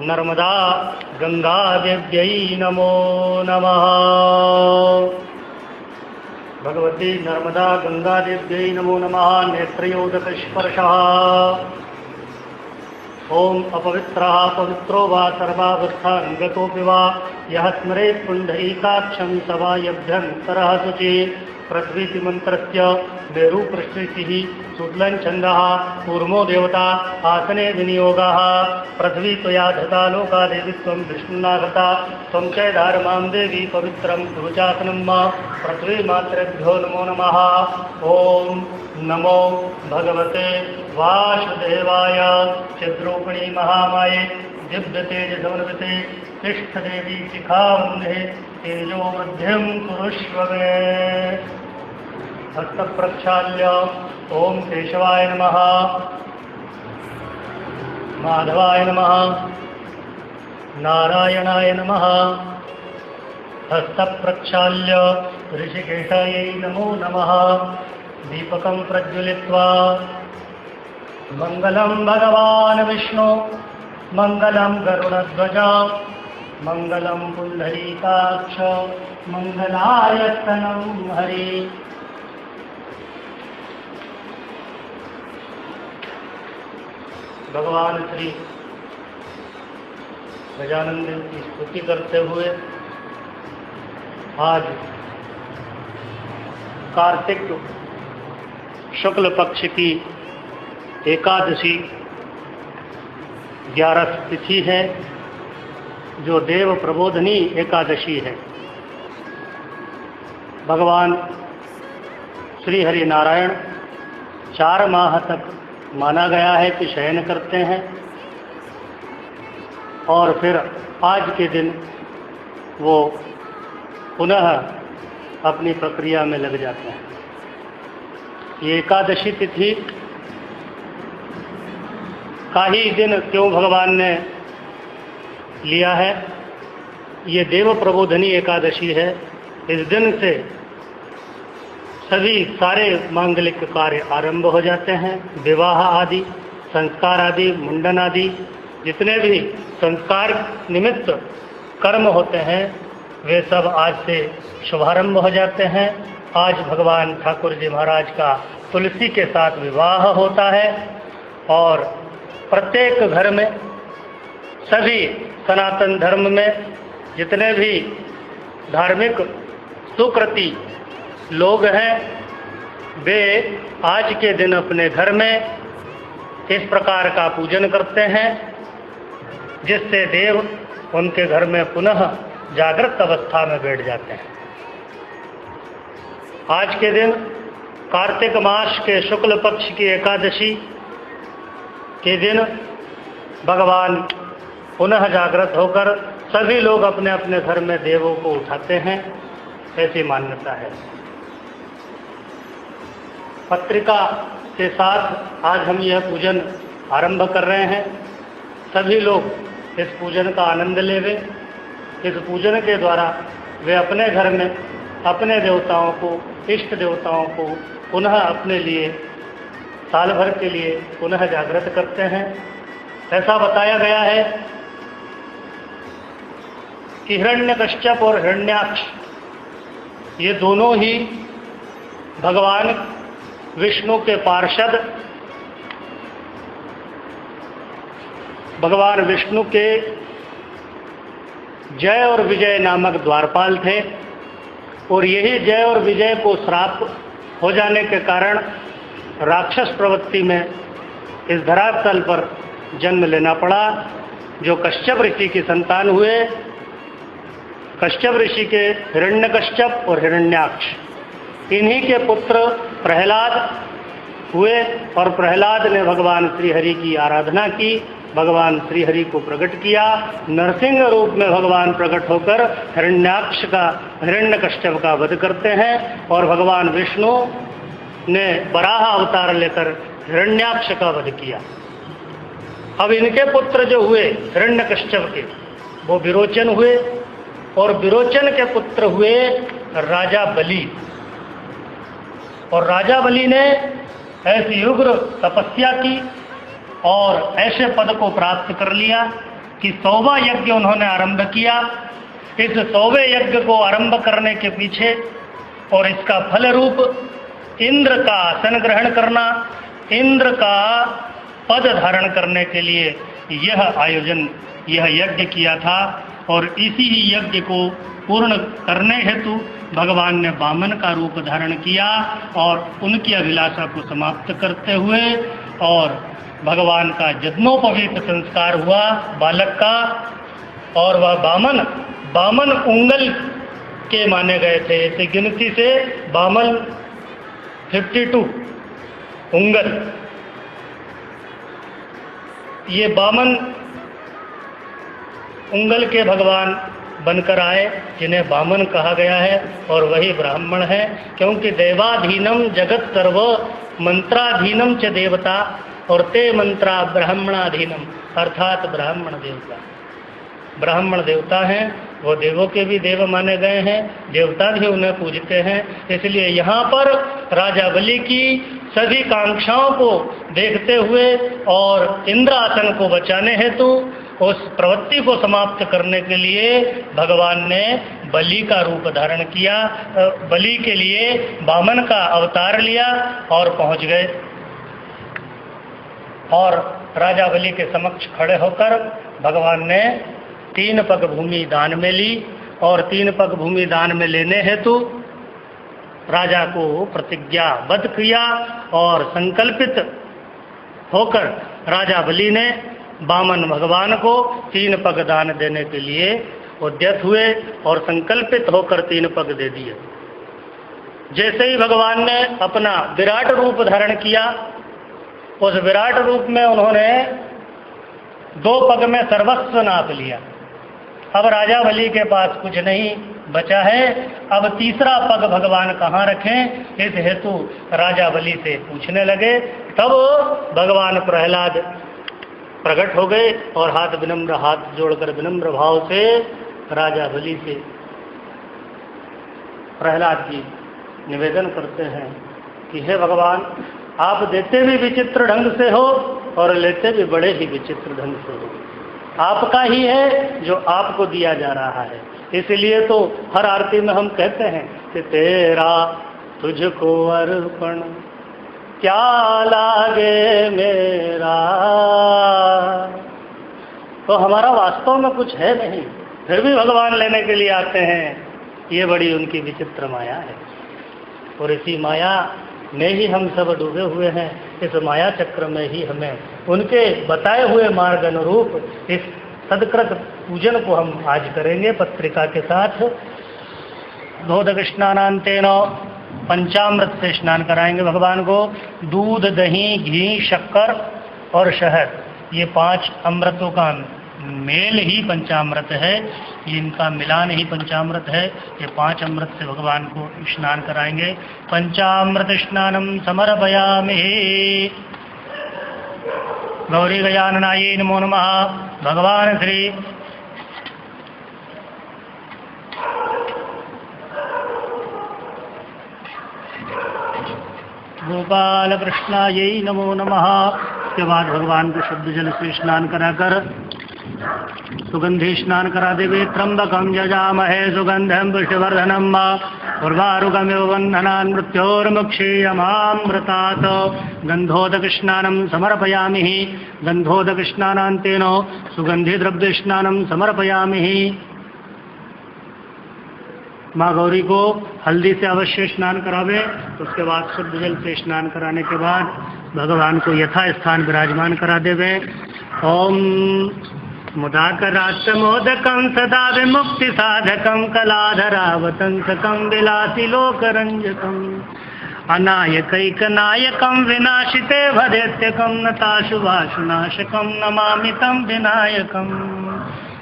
नर्मदा गंगा देव्यै नमो नमः। भगवती नर्मदा गंगा देव्यै नमो नमः। नेत्रयोदकस्पर्शः। ओम अपवित्रः पवित्रो वा सर्वावस्थांगतोऽपि वा यः स्मरेत् पुण्डरीकाक्षं स वा यभ्यन्तरः शुचिः। पृथ्वीति मंत्रस्य मेरुपृष्ठिः शुक्लं छन्दः कूर्मो देवता आसने विनियोगः। पृथ्वी त्वया धता लोका देवी त्वं विष्णुना धता त्वं च धारमां देवी पवित्रं कुरुचासनं मा। पृथ्वी मातृभ्यो नमो नमः। ओम नमो भगवते वासुदेवाय चिद्रूपिणी महामाये दिव्यतेजसमन्विते तिष्ठदेवी शिखावन्धे तेजो मध्यं कुरुष्व मे। हस्तप्रक्षाल्य ओम केशवाय नमः, माधवाय नमः, नारायणाय नमः। हस्तप्रक्षाल्य ऋषिकेशायै नमो नमः। दीपकं प्रज्वलित्वा मंगलं भगवान् विष्णु मंगलं गरुडध्वज मंगलं पुंडरीकाक्ष मंगलायतनं हरि। भगवान श्री गजानन देव की स्तुति करते हुए आज कार्तिक शुक्ल पक्ष की एकादशी 11 तिथि है, जो देव प्रबोधनी एकादशी है। भगवान श्री हरि नारायण 4 माह तक माना गया है कि शयन करते हैं और फिर आज के दिन वो पुनः अपनी प्रक्रिया में लग जाते हैं। ये एकादशी तिथि का ही दिन क्यों भगवान ने लिया है? ये देव प्रबोधनी एकादशी है। इस दिन से सभी सारे मांगलिक कार्य आरंभ हो जाते हैं। विवाह आदि, संस्कार आदि, मुंडन आदि जितने भी संस्कार निमित्त कर्म होते हैं वे सब आज से शुभारंभ हो जाते हैं। आज भगवान ठाकुर जी महाराज का तुलसी के साथ विवाह होता है और प्रत्येक घर में सभी सनातन धर्म में जितने भी धार्मिक सुकृति लोग हैं वे आज के दिन अपने घर में इस प्रकार का पूजन करते हैं जिससे देव उनके घर में पुनः जागृत अवस्था में बैठ जाते हैं। आज के दिन कार्तिक मास के शुक्ल पक्ष की एकादशी के दिन भगवान पुनः जागृत होकर सभी लोग अपने अपने घर में देवों को उठाते हैं, ऐसी मान्यता है। पत्रिका के साथ आज हम यह पूजन आरंभ कर रहे हैं। सभी लोग इस पूजन का आनंद लेवे। इस पूजन के द्वारा वे अपने घर में अपने देवताओं को, इष्ट देवताओं को पुनः अपने लिए साल भर के लिए पुनः जागृत करते हैं। ऐसा बताया गया है कि हिरण्यकश्यप और हिरण्याक्ष ये दोनों ही भगवान विष्णु के पार्षद, भगवान विष्णु के जय और विजय नामक द्वारपाल थे और यही जय और विजय को श्राप हो जाने के कारण राक्षस प्रवृत्ति में इस धरातल पर जन्म लेना पड़ा, जो कश्यप ऋषि की संतान हुए। कश्यप ऋषि के हिरण्यकश्यप और हिरण्याक्ष, इन्हीं के पुत्र प्रहलाद हुए और प्रहलाद ने भगवान श्रीहरि की आराधना की, भगवान श्रीहरि को प्रकट किया। नरसिंह रूप में भगवान प्रकट होकर हिरण्यकश्यप का वध करते हैं और भगवान विष्णु ने वराह अवतार लेकर हिरण्याक्ष का वध किया। अब इनके पुत्र जो हुए हिरण्यकश्यप के, वो विरोचन हुए और विरोचन के पुत्र हुए राजा बलि। और राजा बलि ने ऐसी उग्र तपस्या की और ऐसे पद को प्राप्त कर लिया कि 100वां यज्ञ उन्होंने आरंभ किया। इस 100वें यज्ञ को आरंभ करने के पीछे और इसका फल रूप इंद्र का आसन ग्रहण करना, इंद्र का पद धारण करने के लिए यह आयोजन, यह यज्ञ किया था। और इसी ही यज्ञ को पूर्ण करने हेतु भगवान ने वामन का रूप धारण किया और उनकी अभिलाषा को समाप्त करते हुए और भगवान का यज्ञोपवीत संस्कार हुआ बालक का। और वह वामन उंगल के माने गए थे। इसे गिनती से वामन 52 उंगल, ये वामन उंगल के भगवान बनकर आए, जिन्हें वामन कहा गया है। और वही ब्राह्मण है, क्योंकि देवाधीनम जगत सर्व मंत्राधीनम च देवता, और ते मंत्रा ब्राह्मणाधीनम, अर्थात ब्राह्मण देवता। ब्राह्मण देवता हैं, वो देवों के भी देव माने गए हैं, देवता भी उन्हें पूजते हैं। इसलिए यहाँ पर राजा बलि की सभी कांक्षाओं को देखते हुए और इंद्रासन को बचाने हेतु उस प्रवृत्ति को समाप्त करने के लिए भगवान ने बलि का रूप धारण किया, बलि के लिए वामन का अवतार लिया और पहुंच गए। और राजा बलि के समक्ष खड़े होकर भगवान ने 3 पग भूमि दान में ली। और 3 पग भूमि दान में लेने हेतु राजा को प्रतिज्ञाबद्ध किया और संकल्पित होकर राजा बलि ने वामन भगवान को 3 पग दान देने के लिए उद्यत हुए और संकल्पित होकर 3 पग दे दिए। जैसे ही भगवान ने अपना विराट रूप धारण किया, उस विराट रूप में उन्होंने 2 पग में सर्वस्व नाप लिया। अब राजा बलि के पास कुछ नहीं बचा है, अब तीसरा पग भगवान कहाँ रखें, इस हेतु राजा बलि से पूछने लगे। तब भगवान प्रहलाद प्रकट हो गए और हाथ जोड़कर विनम्र भाव से राजा बलि से प्रहलाद जी निवेदन करते हैं कि हे भगवान, आप देते भी विचित्र ढंग से हो और लेते भी बड़े ही विचित्र ढंग से हो। आपका ही है जो आपको दिया जा रहा है। इसलिए तो हर आरती में हम कहते हैं कि तेरा तुझको अर्पण क्या लागे मेरा। तो हमारा वास्तव में कुछ है नहीं, फिर भी भगवान लेने के लिए आते हैं। ये बड़ी उनकी विचित्र माया है और इसी माया में ही हम सब डूबे हुए हैं। इस माया चक्र में ही हमें उनके बताए हुए मार्ग अनुरूप इस सदकृत पूजन को हम आज करेंगे पत्रिका के साथ। दूध स्नानांतेन, पंचामृत से स्नान कराएंगे भगवान को। दूध, दही, घी, शक्कर और शहद, ये 5 अमृतों का मेल ही पंचामृत है, इनका मिलान ही पंचामृत है। ये 5 अमृत से भगवान को स्नान कराएंगे। पंचामृत स्नानम समर्पयामि। गौरी गजाननाय नमो नमः। भगवान श्री गोपाल कृष्णाय नमो नमः। उसके बाद भगवान को शुद्ध जल से स्नान कराकर सुगंधि स्नान करा देवे। त्र्यंबकं यजामहे सुगंधं पुष्टिवर्धनम् उर्वारुकमिव बन्धनान् मृत्योर्मुक्षीयमामृतात्। गंधोदक स्नानं समर्पयामि। गंधोदक स्नानान्तेन सुगंधि द्रव्य स्नानं समर्पयामि। माँ गौरी को हल्दी से अवश्य स्नान करावे। उसके बाद शुद्ध जल से स्नान कराने के बाद भगवान को यथा स्थान विराजमान करा देवे। ओम मुदाकरात्मोदकं सदा विमुक्ति साधकं कलाधरावतंसकं विलासी लोकरंजकं अनायकैकनायकं विनाशिते भदेत्यकं नताशुभाशुनाशकं नमामि तं विनायकम्।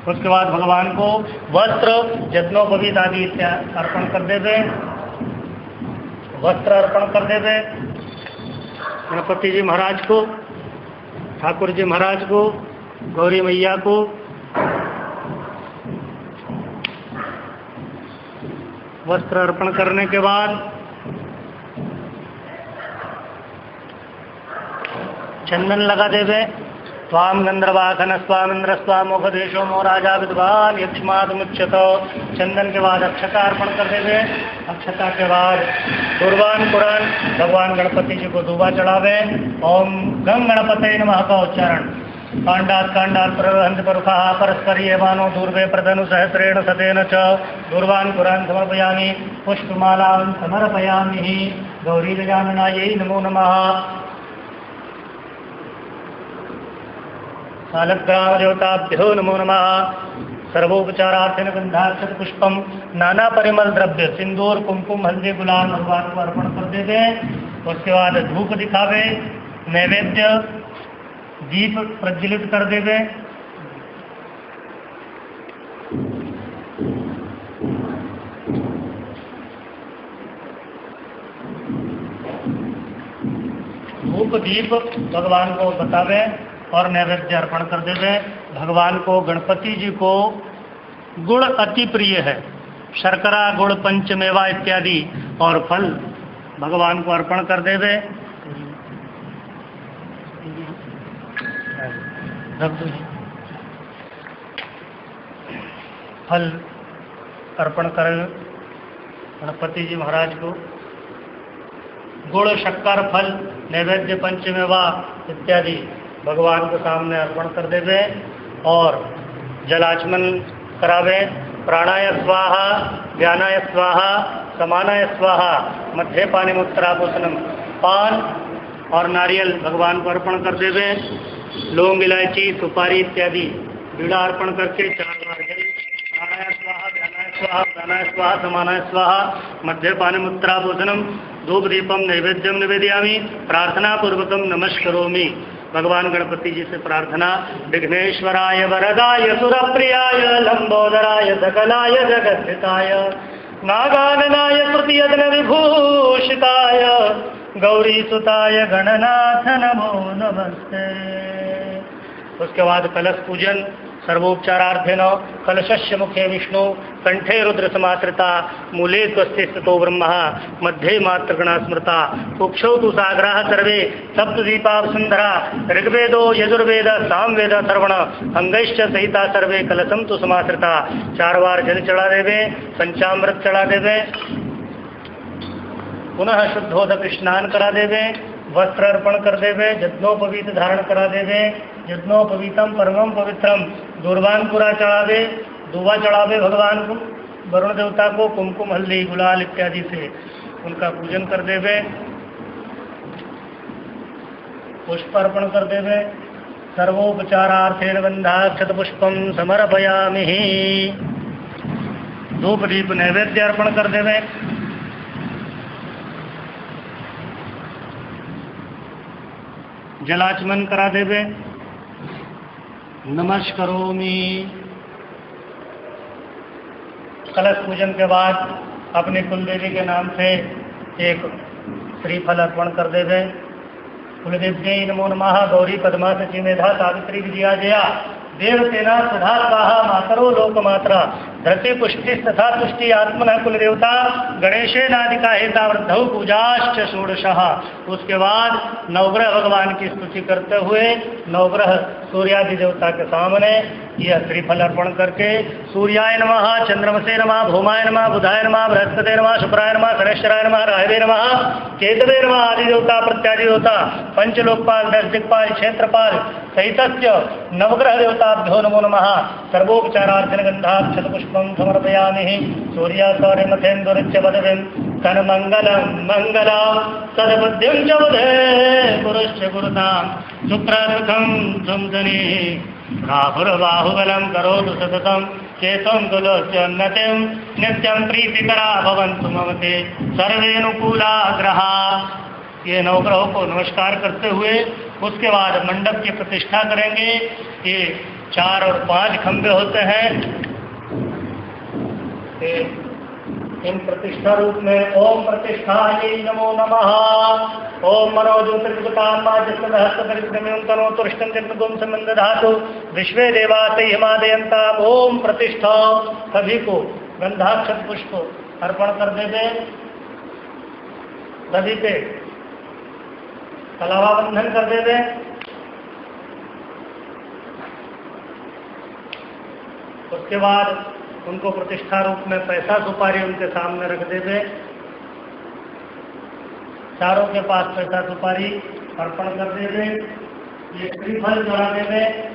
उसके बाद भगवान को वस्त्र, यज्ञोपवीत आदि अर्पण कर देवे। वस्त्र अर्पण कर देवे गणपति जी महाराज को, ठाकुर जी महाराज को, गौरी मैया को। वस्त्र अर्पण करने के बाद चंदन लगा देवे स्वाम गंधर्वाखन स्वामिंद्र स्वामोपदेशो मो राजा विद्वान यक्षमाद मुच्यत। चंदन के बाद अक्षता अर्पण कर देवे। अक्षता के बाद दुर्वान कुरान भगवान गणपति जी को दूबा चढ़ावे। ओम गंग गणपते नमः का उच्चारण। कांडात कांडात प्रहंत परुखा परस्पर एवानो दूर्वे प्रधनु सहस्रेण सतेन च दूर्वान कुरान समर्पयामि। पुष्पमाला समर्पयामि। गौरी गजाननायै नमो नमः। सालग्राम देवताभ्यो नमो नमः। सर्वोपचारार्थेन गंधाक्षत पुष्पम नाना परिमल द्रव्य सिंदूर कुमकुम हल्दी गुलाल भगवान को अर्पण कर देवे। उसके बाद धूप दिखावे, नैवेद्य दीप प्रज्वलित कर देवे। धूप दीप भगवान को बतावे और नैवेद्य अर्पण कर देवे। भगवान को गणपति जी को गुड़ अति प्रिय है। शर्करा गुड़ पंचमेवा इत्यादि और फल भगवान को अर्पण कर देवे। फल अर्पण कर गणपति जी महाराज को गुड़ शक्कर फल नैवेद्य पंचमेवा इत्यादि भगवान के सामने अर्पण कर देवे और जलाचमन करावे। प्राणाय स्वाहा व्यानाय स्वाहा समानाय स्वाहा मध्य पानिमुत्तरापोषणम। पान और नारियल भगवान को अर्पण कर देवे। लौंग इलायची सुपारी इत्यादि बीड़ा अर्पण करके 4 बार जल प्राणाय स्वाहा व्यानाय स्वाहा उदानाय स्वाहा समानाय स्वाहा मध्य पानिमुत्तरापोषणम। धूप दीपम नैवेद्यम निवेदयामि। प्रार्थना पूर्वकम नमस्करोमि। भगवान गणपति जी से प्रार्थना। विघ्नेश्वराय वरदाय सुरप्रियाय लंबोदराय सकलाय जगद्धिताय नागाननाय श्रुतियज्ञ विभूषिताय गौरीसुताय गणनाथ नमो नमस्ते। उसके बाद कलश पूजन। सर्वोपचारार्थेन कलशस्य मुखे विष्णु कंठे रुद्र समाश्रिता मूले त्वस्ते स्थितो ब्रह्म मध्ये मातृगणा स्मृता कुक्षौ तु सागराः सर्वे सप्तदीपा सुंदरा ऋग्वेदो यजुर्वेद सामवेद सर्वण अंगैश्च सहिता सर्वे कलशम तु समाश्रिता। 4 बार जल चढ़ा देवे, पंचामृत चढ़ा देवे, पुनः शुद्धोदक स्नान करा देवे, वस्त्र अर्पण कर देवे, यज्ञोपवीत धारण करा देवे। यज्ञोपवीतम परमम पवित्रम दूर्वानपुरा चढ़ावे, दूबा चढ़ावे भगवान को वरुण देवता को कुमकुम हल्दी गुलाल इत्यादि से उनका पूजन कर देवे। पुष्प अर्पण कर देवे। सर्वोपचारार्थेन गंधाक्षत पुष्पम समर्पयामि। धूप दीप नैवेद्य अर्पण कर देवे। जलाचमन करा देवे। नमस्करोमि। कलश पूजन के बाद अपनी कुलदेवी के नाम से एक श्रीफल अर्पण कर देवे। कुलदेव्यै नमो नमः। गौरी पद्मा सची मेधा सावित्री विजया जया देवसेना सुधा स्वाहा मातरो लोकमात्रा धरती पुष्टि तथा तुष्टि आत्मन कुलदेवता गणेशेनादिका हेता वृद्धौ पूजाश्च षोडशः। उसके बाद नवग्रह भगवान की स्तुति करते हुए नवग्रह सूर्यादि देवता के सामने यह श्रीफल अर्पण करके सूर्याय नमः, चंद्रमसे नमः, भौमाय नमः, बुधाय नमः, बृहस्पते नमः, शुक्राय नमः, गणेश्वराय नमः, राहवे नमः, केतवे नमः आदि देवता प्रत्यादि देवता पंचलोकपाल 10 दिक्पाल क्षेत्रपाल सहितस्य नवग्रह देवताभ्यो नमो नमः। सर्वोपचारार्थेन गंधाक्षत पुष्पं समर्पयामि। सूर्यासौर्यमथेन्दुरिच्य पदवीं तन्मङ्गलं मङ्गलं सद्बुद्धिं च बुधे पुरुश्च गुरुतां शुक्रसुखं संसनि राहुर्बाहुबलं करोतु सततं चेतं तुलोच्योन्नतिं नित्यं प्रीतिकरा भवन्तु मम ते सर्वेनुकूला ग्रहा। ये नवग्रहों को नमस्कार करते हुए उसके बाद मंडप की प्रतिष्ठा करेंगे। ये 4 और 5 खंभे होते हैं। इन प्रतिष्ठा रूप में ओम प्रतिष्ठायै नमो नमः। ओम मनोज्योतिर्गतान्माजस्तनहस्तपरिक्रम्यं तनोतुष्टं संबंधधातु विश्वे देवातै हिमादयन्ता। ओम प्रतिष्ठा। सभी को गंधाक्षत पुष्प अर्पण कर देवे। सभी पे कलावा बंधन कर देवे। उसके बाद उनको प्रतिष्ठा रूप में पैसा सुपारी उनके सामने रख देवे, चारों के पास पैसा सुपारी अर्पण कर देवे, ये श्रीफल चढ़ा देवे।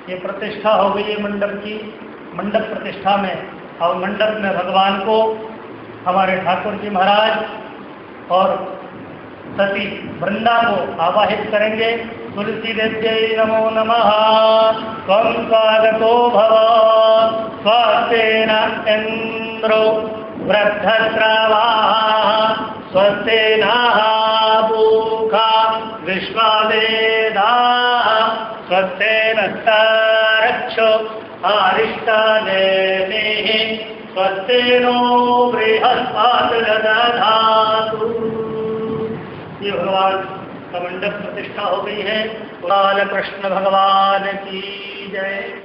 ये प्रतिष्ठा हो गई है मंडप की। मंडप प्रतिष्ठा में और मंडप में भगवान को हमारे ठाकुर जी महाराज और सती वृंदा को आवाहित करेंगे। तुलसी देव्यै नमो नमः, त्वं स्वागतो भव, स्वस्तेन इन्द्रो वृद्धश्रवाः, स्वस्तेनः पूषा विश्ववेदाः, स्वस्तेनस्तारक्षो अरिष्टनेमिः, स्वस्तेनो बृहस्पतिर्दधातु। ये भगवान का मंडप प्रतिष्ठा हो गई है। बाल कृष्ण भगवान की जय।